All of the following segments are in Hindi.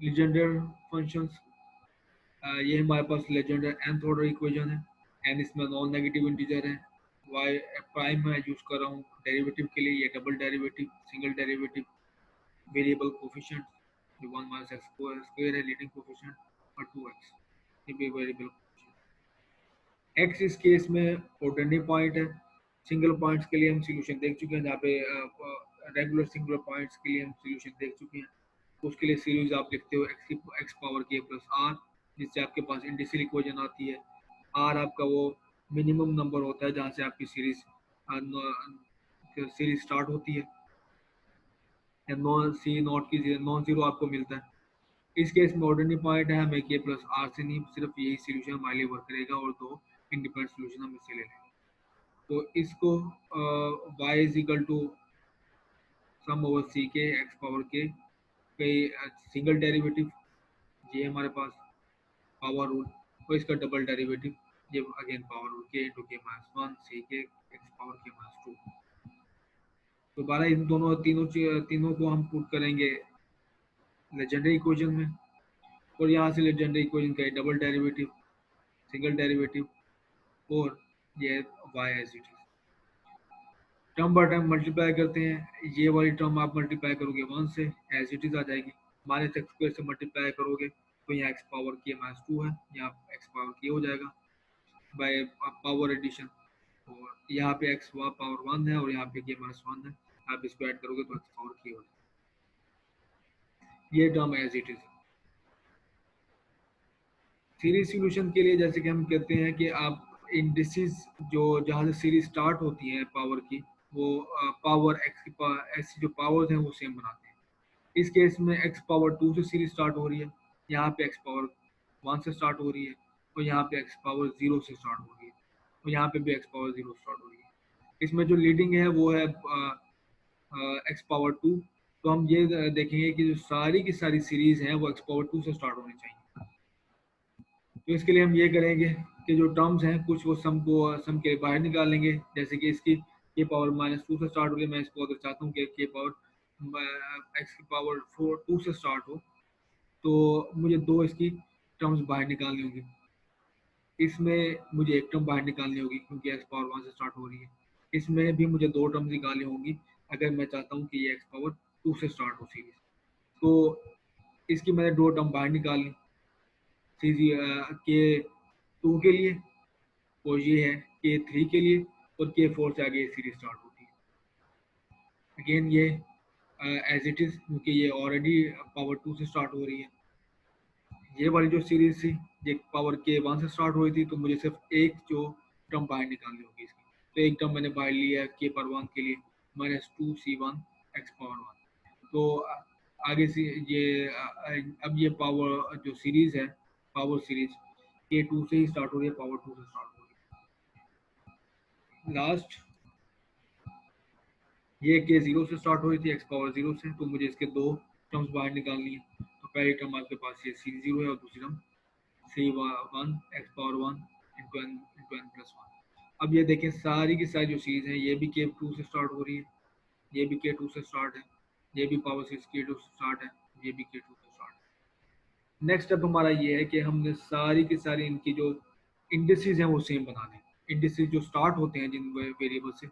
लीजेंडर फंक्शंस, ये हमारे पास लेजेंडर nth ऑर्डर इक्वेशन है। n इसमें नॉन नेगेटिव इंटीजर है। y प्राइम मैं यूज कर रहा हूँ डेरिवेटिव के लिए, ये double derivative, single derivative, variable coefficient जो 1 माइनस एक्स स्क्वायर है लीडिंग कोफिशिएंट, और 2x ये भी वेरिएबल। x इस केस में ऑर्डिनरी पॉइंट है। सिंगल पॉइंट्स के लिए हम सॉल्यूशन देख चुके हैं, जहाँ पे रेगुलर सिंगुलर पॉइंट्स के लिए हम सॉल्यूशन देख चुके हैं। उसके लिए सीरीज आप लिखते हो एक्स पावर के प्लस आर, जिससे आपके पास इंडिसियल इक्वेशन आती है। आर आपका वो मिनिमम नंबर होता है जहाँ से आपकी सीरीज स्टार्ट होती है, या नॉन सी नॉट की नॉन जीरो आपको मिलता है। इस केस में ऑर्डिनरी पॉइंट है, हमें के प्लस आर से नहीं, सिर्फ यही सोल्यूशन हमारे लिए वर्क करेगा और दो इंडिपेंडेंट सोल्यूशन हम इससे ले लेंगे। तो इसको y is equal to sum over C के एक्स पावर के कई सिंगल डेरिवेटिव, ये हमारे पास पावर रूल, और इसका डबल डेरिवेटिव, ये अगेन पावर रूल के इंटू के माइनस वन सी के एक्स पावर के माइनस टू। दोबारा इन दोनों तीनों को हम पुट करेंगे लेजेंडरी इक्वेशन में, और यहाँ से लेजेंडरी इक्वेशन का डबल डेरिवेटिव, सिंगल डेरिवेटिव, और ये y as it is. Term by term multiply करते हैं, ये वाली टर्म आप मल्टीप्लाई करोगे 1 से, एज इट इज आ जाएगी। माइनस एक्स स्क्वायर से मल्टीप्लाई करोगे तो यहाँ एक्स पावर के माइनस टू है, यहाँ एक्स पावर के हो जाएगा बाय पावर एडिशन, और यहाँ पे एक्स पावर 1 है और यहाँ पे के माइनस 1 है, आप इसको ऐड करोगे तो एक्स पावर के हो जाएगा। ये term as it is. Series solution के लिए जैसे कि हम कहते हैं कि आप इंडिसेस जो जहाँ से सीरीज स्टार्ट होती है पावर की, वो पावर एक्स की ऐसी जो पावर्स हैं वो सेम बनाते हैं। इस केस में एक्स पावर 2 से सीरीज स्टार्ट हो रही है, यहाँ पे एक्स पावर 1 से स्टार्ट हो रही है, और यहाँ पे एक्स पावर 0 से स्टार्ट हो रही है, और यहाँ पे भी एक्स पावर 0 स्टार्ट हो रही है। इसमें जो लीडिंग है वो है एक्स पावर 2। तो हम ये देखेंगे कि जो सारी की सारी सीरीज हैं वो एक्स पावर 2 से स्टार्ट होनी चाहिए। तो इसके लिए हम ये करेंगे कि जो टर्म्स हैं कुछ वो सम के बाहर निकाल लेंगे, जैसे कि इसकी के पावर माइनस 2 से स्टार्ट हो रही है, मैं इसको अगर चाहता हूँ कि के पावर एक्स की पावर 2 से स्टार्ट हो, तो मुझे दो इसकी टर्म्स बाहर निकालनी होगी। इसमें मुझे एक टर्म बाहर निकालनी होगी क्योंकि एक्स पावर 1 से स्टार्ट हो रही है। इसमें भी मुझे दो टर्म्स निकालनी होंगी अगर मैं चाहता हूँ कि ये एक्स पावर 2 से स्टार्ट हो सीरीज। तो इसकी मैंने दो टर्म बाहर निकाल ली सीधी के 2 के लिए, और ये है के 3 के लिए, और के 4 से आगे सीरीज स्टार्ट होती है। अगेन ये एज इट इज, क्योंकि ये ऑलरेडी पावर 2 से स्टार्ट हो रही है। ये वाली जो सीरीज थी ये पावर के 1 से स्टार्ट हुई थी, तो मुझे सिर्फ एक जो टर्म बाहर निकालनी होगी इसकी। तो एक टर्म मैंने बाहर लिया है के पावर 1 के लिए, माइनस 2c1 एक्स पावर 1। तो आगे से ये अब ये पावर जो सीरीज है, पावर सीरीज के 2 से ही स्टार्ट हो रही है, पावर 2 से स्टार्ट हो रही है। लास्ट ये के 0 से स्टार्ट हो रही थी एक्स पावर 0 से, तो मुझे इसके दो टर्म्स बाहर निकालनी है। तो पहली टर्म आपके पास ये सी 0 है, और दूसरी term c 1 x power 1 into n plus 1। अब ये देखें सारी की सारी जो सीरीज है ये भी के 2 से स्टार्ट हो रही है, ये भी के 2 से स्टार्ट है, ये भी पावर सीरीज के 2 से स्टार्ट है, ये भी के 2 से स्टार्ट है। नेक्स्ट स्टेप हमारा ये है कि हमने सारी की सारी इनकी जो इंडिसेस हैं वो सेम बना दें। इंडिसेस जो स्टार्ट होते हैं जिन वेरिएबल से,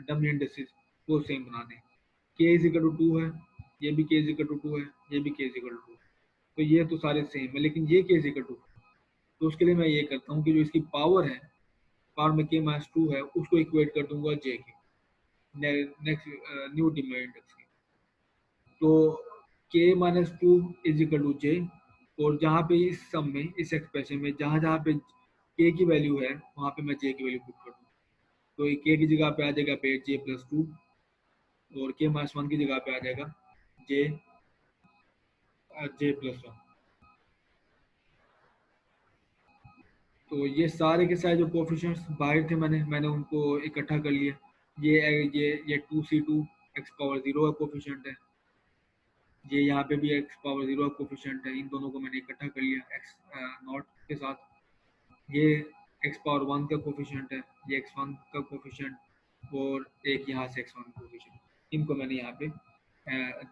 डमी इंडिसेस, वो सेम बना दें। के इज इक्वल टू 2 है, ये भी के इज इक्वल टू 2 है, ये भी के इज इक्वल टू 2। तो ये तो सारे सेम है, लेकिन ये के इज इक्वल टू, तो उसके लिए मैं ये करता हूँ कि जो इसकी पावर है, पावर में के माइनस 2 है, उसको इक्वेट कर दूंगा जे के नेक्स्ट न्यू डिमेंड इंडेक्स के। तो के माइनस 2 इज इक्वल टू जे, और जहाँ पे इस सम में, इस एक्सप्रेशन में जहाँ जहाँ पे के की वैल्यू है वहाँ पे मैं जे की वैल्यू पुट कर दूँ। तो के की जगह पे आ जाएगा पे जे प्लस 2, और के माइनस 1 की जगह पे आ जाएगा जे जे प्लस 1। तो ये सारे के सारे जो कोफिशिएंट्स बाहर थे मैंने उनको इकट्ठा कर लिया। ये 2c2 एक्स पावर 0 का कोफिशिएंट है, ये यहाँ पे भी एक्स पावर 0 का कोफिशिएंट है, इन दोनों को मैंने इकट्ठा कर लिया एक्स नॉट के साथ। ये एक्स पावर 1 का कोफिशिएंट है, ये x1 का कोफिशिएंट, और एक यहाँ से x1 कोफिशिएंट, इनको मैंने यहाँ पे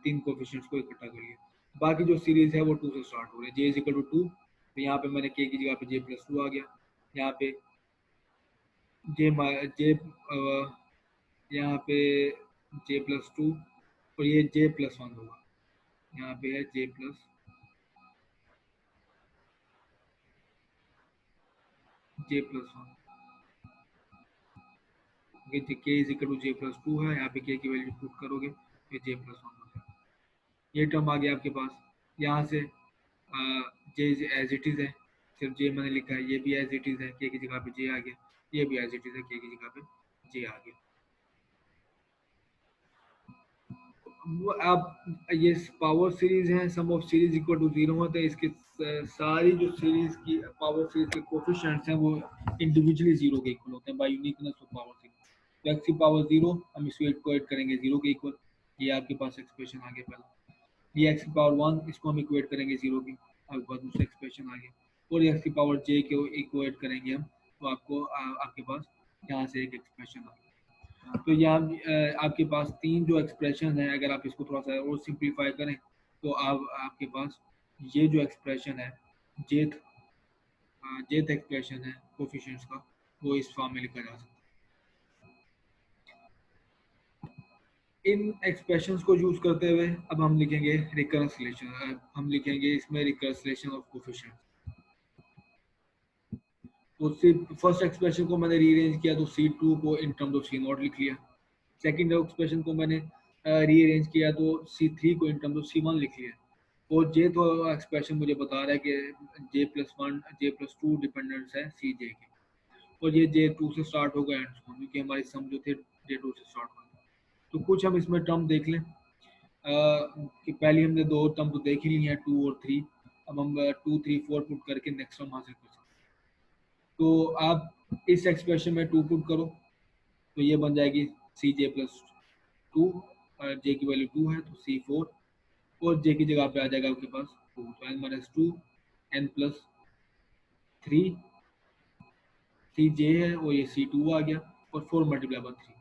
तीन कोफिशिएंट्स को इकट्ठा कर लिया। बाकी जो सीरीज है वो 2 से स्टार्ट हो रही है। जे इज इक्वल टू 2, तो यहाँ पे मैंने के की जगह पे जे प्लस 2 आ गया। यहाँ पे जे जे यहाँ पे जे प्लस 2 और ये जे प्लस 1 होगा। यहाँ पे है जे plus 1, k is equal to j plus 2 है। यहाँ पे के की वैल्यू पुट करोगे तो जे प्लस 1 हो जाएगा। ये टर्म आ गया आपके पास। यहाँ से जे एज इट इज है, सिर्फ जे मैंने लिखा है, ये भी एज इट इज है, के की जगह पे जे आ गया। ये भी एज इट इज है, के की जगह पे जे आ गया। वो आप ये पावर सीरीज है, सम ऑफ सीरीज इक्वल टू 0 होता है। इसके सारी जो सीरीज की पावर सीरीज के कोफिशिएंट्स हैं वो इंडिविजुअली 0 के इक्वल होते हैं by uniqueness of power series. तो एक्स की पावर 0 हम इसको इक्वेट करेंगे 0 के इक्वल। ये आपके पास एक्सप्रेशन आ गया पहला। ये एक्स की पावर 1 इसको हम इक्वेट करेंगे 0 की, आपके पास दूसरा एक्सप्रेशन आ गया। और एक्स की पावर j को इक्वेट करेंगे हम, तो आपको आपके पास यहाँ से एक एक्सप्रेशन आ गया। तो यहाँ आपके पास तीन जो एक्सप्रेशन है, अगर आप इसको थोड़ा सा और सिंप्लीफाई करें तो आप आपके पास ये जो एक्सप्रेशन है, जेथ जेथ एक्सप्रेशन है कोफिशिएंट्स का, वो इस फॉर्म में लिखा जा सकता है। इन एक्सप्रेशंस को यूज करते हुए अब हम लिखेंगे रिकरेंस रिलेशन। हम लिखेंगे इसमें रिकरेंस रिलेशन ऑफ कोफिशिएंट्स। तो सिर्फ फर्स्ट एक्सप्रेशन को मैंने रीअरेंज किया तो C2 को इन टर्म्स ऑफ C0 लिख लिया। सेकंड एक्सप्रेशन को मैंने रीअरेंज किया तो C3 को इन टर्म्स ऑफ C1 लिख लिया। और जे तो एक्सप्रेशन मुझे बता रहा है कि J+1 J+2 डिपेंडेंट्स है सी जे के, और ये J2 से स्टार्ट होगा एंड सो, क्योंकि हमारी सम जो थे J2 से स्टार्ट होगा। तो कुछ हम इसमें टर्म देख लें। कि पहले हमने दो टर्म तो देख ही ली हैं 2 और 3। अब हम 2 3 4 पुट करके नेक्स्ट टर्म हासिल कर सकते हैं। तो आप इस एक्सप्रेशन में 2 पुट करो तो ये बन जाएगी CJ+2, जे की वैल्यू 2 है तो C4, और जे की जगह पे आ जाएगा आपके पास 2, तो n-2 n+3 सी जे है और ये C2 आ गया, और 4 मल्टीप्लाई बाय 3।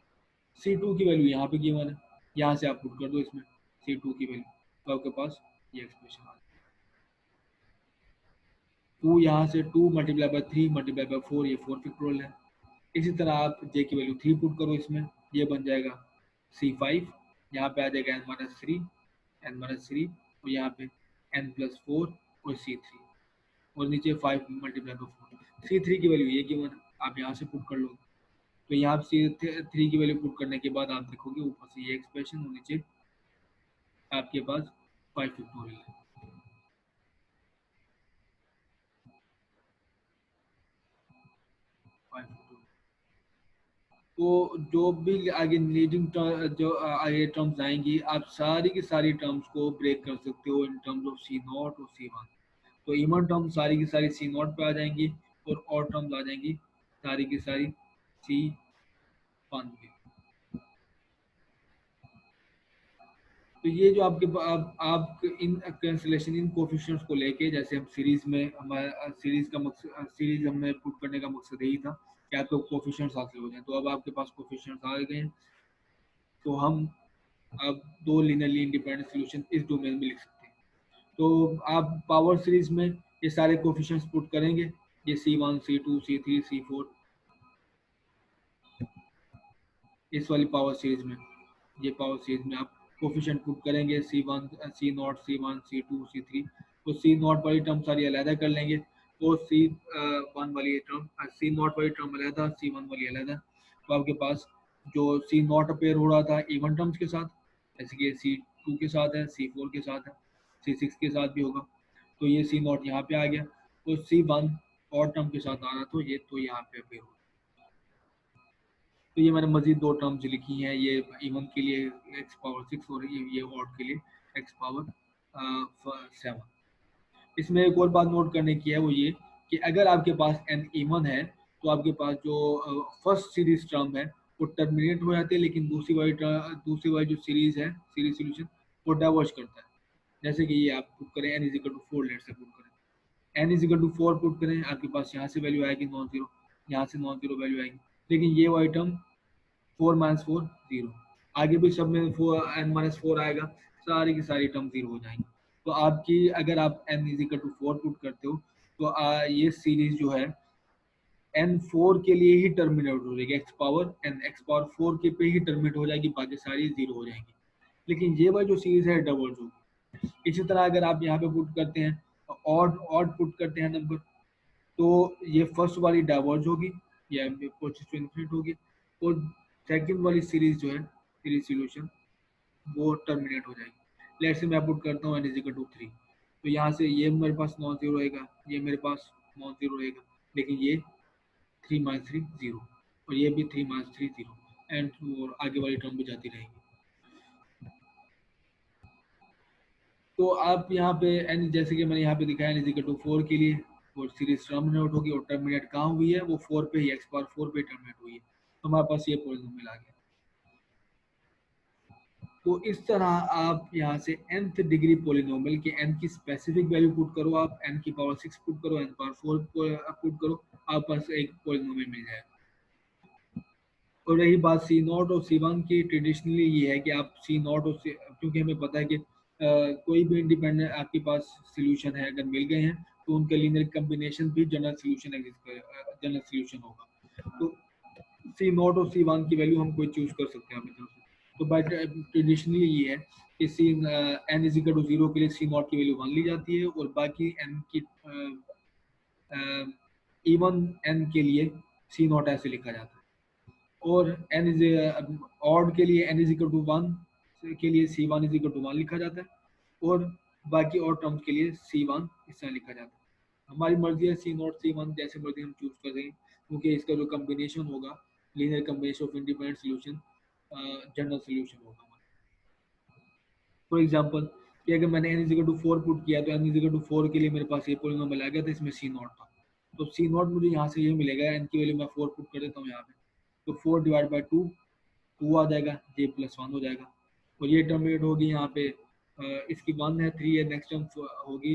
C2 की वैल्यू यहाँ पे गिवन है, यहाँ से आप पुट कर दो इसमें C2 की वैल्यू, तो आपके पास ये एक्सप्रेशन आ गया। 2 यहाँ से 2 मल्टीप्लाई बाय 3 मल्टीप्लाई बाय 4, ये 4 फैक्टोरियल है। इसी तरह आप जे की वैल्यू 3 पुट करो इसमें, ये बन जाएगा C5, यहाँ पे आ जाएगा n-3 और यहाँ पे n+4 और C3, और नीचे 5 मल्टीप्लाई बाय 4। C3 की वैल्यू ये गिवन है, आप यहाँ से पुट कर लो। तो यहाँ C3 की वैल्यू पुट करने के बाद आप देखोगे ऊपर से ये एक्सप्रेशन और नीचे आपके पास 5 फैक्टोरियल है। तो जो भी आगे लीडिंग जो आगे टर्म्स आएंगी, आप सारी की सारी टर्म्स को ब्रेक कर सकते हो इन टर्म्स ऑफ C0 और C1। तो इवन टर्म सारी की सारी C0 पे आ जाएंगी, और ऑड टर्म्स आ जाएंगी सारी की सारी C1 पे। तो ये जो आपके आप इन कैंसिलेशन इन कोफिशिएंट्स को लेके, जैसे हम सीरीज में हमारा सीरीज का मकसद, सीरीज हमें पुट करने का मकसद यही था कि आपको कोफिशिएंट्स हासिल हो जाए। तो अब आपके पास कोफिशिएंट्स आ गए हैं, तो हम अब दो लिनियरली इंडिपेंडेंट सॉल्यूशन इस डोमेन में लिख सकते हैं। तो आप पावर सीरीज में ये सारे कोफिशिएंट्स पुट करेंगे, ये C1 C2 C3 C4, इस वाली पावर सीरीज में, ये पावर सीरीज में आप कोफिशिएंट पुट करेंगे C1 C0 C1 C2 C3। तो C0 वाली टर्म सारी अलहदा कर लेंगे, और C1 वाली टर्म C0 वाली टर्म अलहदा, C1 वाली अलहदा। तो आपके पास जो C0 अपेयर हो रहा था इवन टर्म्स के साथ, जैसे कि C2 के साथ है, C4 के साथ है, C6 के साथ भी होगा, तो ये C0 यहाँ पे आ गया। और C1 और टर्म के साथ आ रहा तो ये तो यहाँ पे अपेयर हो। तो ये मैंने मजीद दो टर्म्स लिखी हैं, ये इवन के लिए x⁻6 और ये ऑड के लिए x⁻7। इसमें एक और बात नोट करने की है, वो ये कि अगर आपके पास n इवन है तो आपके पास जो फर्स्ट सीरीज टर्म है वो टर्मिनेट हो जाती है, लेकिन दूसरी वाली जो सीरीज है, सीरीज सोल्यूशन, वो डाइवर्ज करता है। जैसे कि ये आप पुट करें n=4, लेट से पुट करें n=4 पुट करें, आपके पास यहाँ से वैल्यू आएगी नॉन जीरो, यहाँ से नॉन जीरो वैल्यू आएगी, लेकिन ये वाली टर्म 4-4 0, आगे भी सब में n-4 आएगा, सारी की सारी टर्म जीरो हो जाएंगी। तो आपकी अगर आप n is equal to 4 put करते हो तो ये सीरीज जो है n4 के लिए ही टर्मिनेट हो जाएगी, x power n x power 4 के पे ही टर्मिनेट हो जाएगी, बाकी सारी जीरो हो जाएंगी। लेकिन ये वाली जो सीरीज है डबल होगी। इसी तरह अगर आप यहाँ पे पुट करते हैं ऑड ऑड पुट करते हैं नंबर, तो ये फर्स्ट वाली डाइवर्ज होगी या कोशिश टू इन्फिनिट होगी, और सेकंड वाली सीरीज जो है सीरीज सॉल्यूशन वो टर्मिनेट हो जाएगी। लेट्स से मैं पुट करता हूँ n इज इक्वल टू 3, तो यहाँ से ये मेरे पास नॉन जीरो रहेगा, ये मेरे पास नॉन जीरो रहेगा, लेकिन ये 3 माइनस 3 जीरो, और ये भी 3 माइनस 3 जीरो, एंड और आगे वाली टर्म भी जाती रहेगी। तो आप यहाँ पे n जैसे कि मैंने यहाँ पे दिखाया n इज इक्वल टू 4 के लिए, और सीरीज टर्मिनेट होगी, और टर्मिनेट कहाँ हुई है, वो 4 पे ही, x पावर 4 पे टर्मिनेट हुई है, तो हमारे पास ये पॉलिनोमियल आ गया। तो इस तरह आप यहाँ से nth डिग्री पॉलिनोमियल के n की स्पेसिफिक वैल्यू पुट करो, आप n की पावर 6 पुट करो, n पावर 4 पुट करो, आप पास एक पॉलिनोमियल मिल जाएगा। और रही बात सी नॉट और सी वन की, ट्रेडिशनली ये है कि आप सी नॉट और क्योंकि हमें पता है कि कोई भी इंडिपेंडेंट आपके पास सोल्यूशन है, अगर मिल गए हैं तो उनका लीनियर कॉम्बिनेशन भी जनरल सोल्यूशन होगा। तो सी नॉट और सी वन की वैल्यू हम कोई चूज कर सकते हैं अपनी तरफ से। तो बाय ट्रेडिशनली ये है कि c n is equal to 0 के लिए सी नॉट की वैल्यू 1 ली जाती है, और बाकी एन की इवन एन के लिए सी नॉट ऐसे लिखा जाता है। और एन इज ऑड के लिए एन इज इक्वल टू 1 के लिए सी वन इज इक्वल टू 1 लिखा जाता है, और बाकी और टर्म्स के लिए सी वन इस तरह लिखा जाता है। हमारी मर्जी है सी नॉट सी वन जैसे मर्जी हम चूज कर दें, क्योंकि इसका जो कम्बिनेशन होगा linear combination of independent solution general solution होगा। फॉर एग्जांपल कि अगर मैंने n is equal to 4 put किया, तो n इज इक्वल टू 4 के लिए मेरे पास ये पॉलिनोमियल आ गया था, इसमें सी नॉट था, तो सी नॉट मुझे यहाँ से ये मिलेगा, n की वैल्यू मैं 4 पुट कर देता हूँ यहाँ पे, तो 4 डिवाइड बाई 2 2 आ जाएगा, j प्लस 1 हो जाएगा, और ये टर्मिनेट होगी यहाँ पे इसकी 1 है 3 है, नेक्स्ट टर्म होगी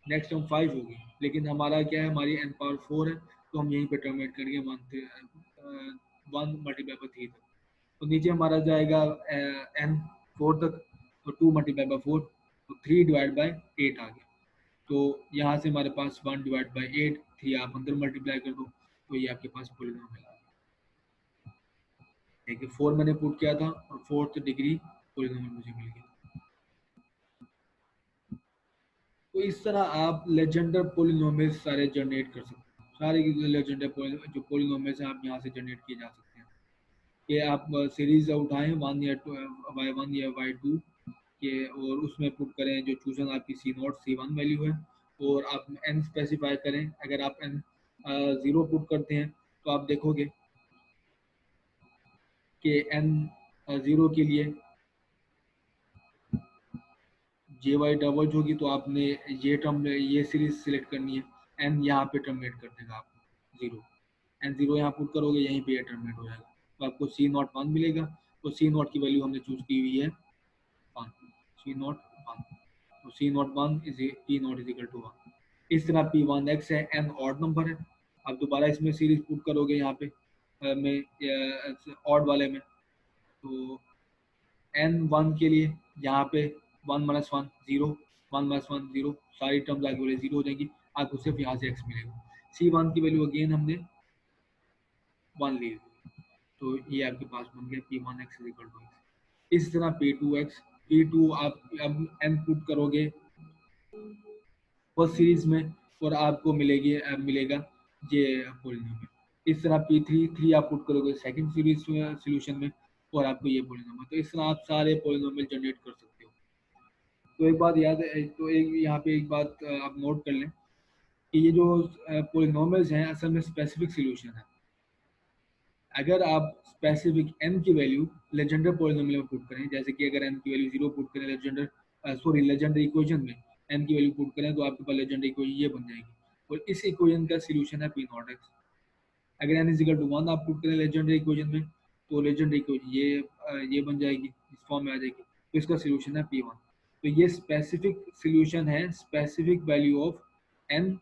नेक्स्ट टर्म 5 होगी, लेकिन हमारा क्या है, हमारी n पावर 4 है, तो हम यहीं पे टर्मिनेट करेंगे 1 मल्टीप्लाई बाई 3 तक। तो नीचे हमारा जाएगा n 4 तक, तो 2 मल्टीप्लाई बाई 4, तो 3 डिवाइड बाई 8 आ गया। तो यहाँ से हमारे पास 1 डिवाइड बाई 8, 3 आप अंदर मल्टीप्लाई कर दो, तो ये आपके पास पॉलिनोमियल आ गया। देखिए 4 मैंने पुट किया था, और 4th डिग्री पॉलिनोमियल मुझे मिल गया। तो इस तरह आप लेजेंडर पॉलिनोमियल सारे जनरेट कर सकते हैं, सारे लेजेंडर जो पॉलिनोमियल आप यहाँ से जनरेट किए जा सकते हैं, कि आप सीरीज उठाएं 1 या y1 या y2 के, और उसमें पुट करें जो चूजन आपकी सी नॉट सी वन वैल्यू है, और आप n स्पेसिफाई करें। अगर आप n 0 पुट करते हैं तो आप देखोगे कि n 0 के लिए जे वाई डबल होगी, तो आपने ये टर्म ये सीरीज सिलेक्ट करनी है, एन यहाँ पे टर्मिनेट कर देगा आपको 0, एन 0 यहाँ पुट करोगे, यहीं पे टर्मिनेट हो जाएगा, तो आपको सी नॉट 1 मिलेगा, तो सी नॉट की वैल्यू हमने चूज की हुई है 1, सी नॉट 1, तो C not 1 is P not is equal to 1। इस तरह पी वन एक्स है, एन ऑड नंबर है, आप दोबारा इसमें सीरीज पुट करोगे यहाँ पे में ऑड वाले में, तो एन वन के लिए यहाँ पे 1 माइनस 1 0, 1 माइनस 1 0, सारी टर्म्स आगे वाले 0 हो जाएंगी, आपको सिर्फ यहाँ से x मिलेगा। सी वन की वैल्यू अगेन हमने 1 ली, तो ये आपके पास बन गया p one x is equal to x. इस तरह p two x, p two आप अब एन पुट करोगे फर्स्ट सीरीज में, और आपको मिलेगा ये पॉलिनोमियल। इस तरह पी थ्री थ्री आप पुट करोगे सेकंड सीरीज सोल्यूशन में, और आपको ये पॉलिनोमियल। तो इस तरह आप सारे पॉलिनोमियल जनरेट कर सकते हो। तो एक बात याद है, तो एक यहाँ पे एक बात आप नोट कर लें कि ये जो पॉलिनोमियल्स हैं असल में स्पेसिफिक सोल्यूशन है। अगर आप स्पेसिफिक n की वैल्यू लेजेंडर पॉलिनोमियल में पुट करें, जैसे कि अगर n की वैल्यू 0 पुट करें लेजेंडर इक्वेशन में n की वैल्यू पुट करें, तो आपके पास लेजेंडर इक्वेशन ये बन जाएगी, और इस इक्वेशन का सोल्यूशन है पी नॉट एक्स। अगर n इज इक्वल टू 1 आप पुट करें लेजेंडर इक्वेशन में, तो लेजेंडर इक्वेशन ये बन जाएगी, इस फॉर्म में आ जाएगी, तो इसका सोल्यूशन है पी वन। तो ये स्पेसिफिक सोल्यूशन है स्पेसिफिक वैल्यू ऑफ n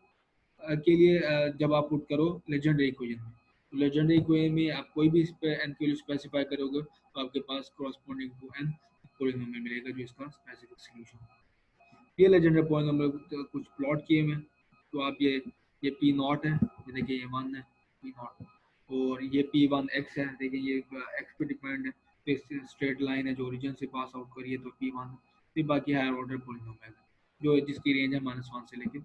के लिए जब आप पुट करो लेजेंडरी इक्वेशन में, तो लेजेंडरी इक्वेशन में आप कोई भी एन की वैल्यू स्पेसिफाई करोगे, तो आपके पास कॉरस्पॉन्डिंग टू एन पॉलिनोमियल मिलेगा जो इसका स्पेसिफिक सॉल्यूशन है। ये लेजेंडरी पॉलिनोमियल कुछ प्लॉट किए हुए हैं, तो आप ये पी नॉट है, ये देखिए ये 1 है पी नॉट, और ये पी वन एक्स है, देखिए ये एक्स पे डिपेंड है, तो इस स्ट्रेट लाइन है जो ओरिजिन से पास आउट करिए तो पी वन, फिर बाकी हायर ऑर्डर पॉलिनोमियल है जो जिसकी रेंज है -1 से लेकर